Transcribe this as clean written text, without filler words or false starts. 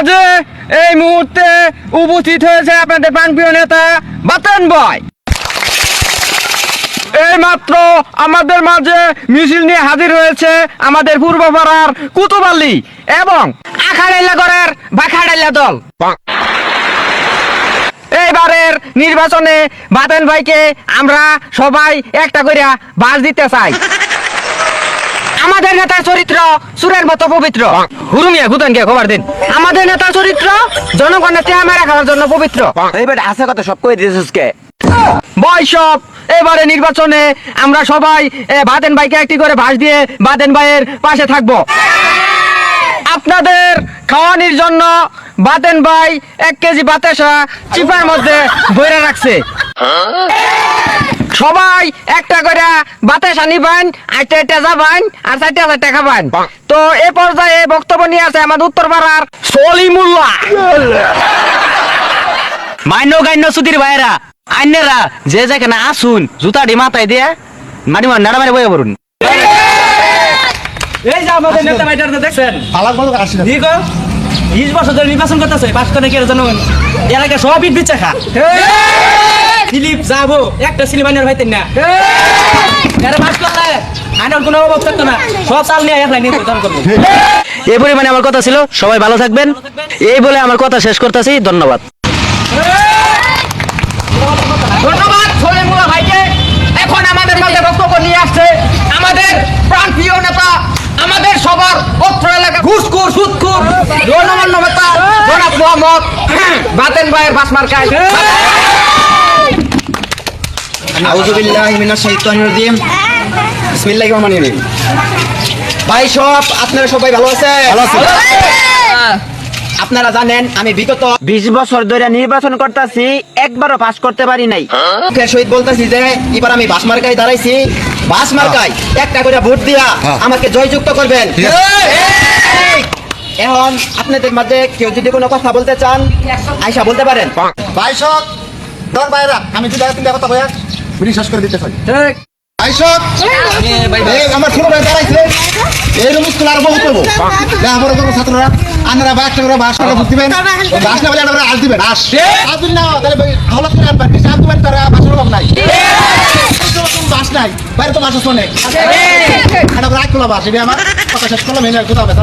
মাঝে এই মুহূর্তে উপস্থিত হয়েছে আপনাদের প্রাণপ্রিয় নেতা বাতেন ভাই। এই মাত্র আমাদের মাঝে মিছিল নিয়ে হাজির হয়েছে আমাদের পূর্বপাড়ার কুতুব আলী এবং আখাড়াইলাগড়ের বাখাড়াইলা দল। এইবারের নির্বাচনে বাতেন ভাইকে আমরা সবাই একটা করে বাস দিতে চাই। আমাদের নেতার চরিত্র সুরের মতো পবিত্র। হুরুমিয়া গুতন গিয়ে খবর দিন। আমাদের নেতার চরিত্র জনগণের টেহা মেরা খাওয়ার জন্য পবিত্র। এইবার আছে কথা সব কই দিয়েছিস কে? বয়সব এবারে নির্বাচনে আমরা সবাই বাতেন ভাইকে একটি করে বাস দিয়ে বাতেন ভাইয়ের পাশে থাকবো। আপনাদের খাওয়ানির জন্য বাতেন ভাই 1 কেজি বাতাসা চিপার মধ্যে ভরে রাখছে। সবাই একটা করে বাতাসা নিবেন, আইতে যাবেন আর 4 টাকা পাবেন। তো এ পর্যায়ে বক্তব্য নিয়ে আছে আমাদের উত্তরপাড়ার সলিমুল্লাহ। মাইন্য গাইন্য সুধীর ভাইরা আইনেরা যে যেখানে আসুন জুতাটি মাথায় দিয়ে মাটি নাড়া মারি বয়ে পড়ুন। এই যে আমাদের নেতা ভাইটার দেখছেন 20 বছর ধরে নির্বাচন করতেছে, পাস করে কে জনগণ এলাকা সব ইট দিচ্ছে খা স্লিপ যাবো একটা স্লিপ আনার ভাইতেন না এরা পাস করলে আনার কোনো অভাব থাকতো না, সব চাল নিয়ে একলাই নিয়ে করবো। এই পরিমাণে আমার কথা ছিল, সবাই ভালো থাকবেন এই বলে আমার কথা শেষ করতেছি। ধন্যবাদ। ধন্যবাদ সলিমুল্লাহ ভাইকে। এখন আমাদের মাঝে বক্তব্য নিয়ে আসছে আমাদের প্রাণপ্রিয় নেতা, আমাদের সবার অত্র এলাকা ঘুষখোর সুদখোর গণমান্য নেতা জনাব মোহাম্মদ বাতেন ভাইয়ের বাসমার্কায়। আউযু বিল্লাহি মিনাশ শাইতানির রাজিম। বিসমিল্লাহির রহমানির রহিম। ভাই সব আপনারা সবাই ভালো আছেন? আপনারা জানেন আমি বিগত 20 বছর ধরে নির্বাচন করতেছি, একবারও পাস করতে পারি নাই। শহীদ বলতেছি যে এবার আমি বাস মার্কায় দাঁড়াইছি, বাস মার্কায় একটা করে ভোট দিয়া আমাকে জয়যুক্ত করবেন। এখন আপনাদের মধ্যে কেউ যদি কোনো কথা বলতে চান আয়শা বলতে পারেন। বাইশক দর বাইরা আমি যদি তিনটা কথা বয়া বিশ্বাস করে দিতে চাই। ঠিক বাইশক আমার ছোট ভাই দাঁড়াইছে এইরকম স্কুল আর বহু করবো আমার কোনো ছাত্ররা আপনারা বা একটা করে বাস করে ভোট দিবেন, বাস না বলে আমরা আস দিবেন, আস আসবেন না তাহলে হলত করে আনবেন, বেশি আনতে পারেন তারা বাসের অভাব নাই, বাস নাই বাইরে তো বাস শোনে এটা রাখ করলাম বাস। এটা আমার কথা শেষ করলাম, কথা হবে।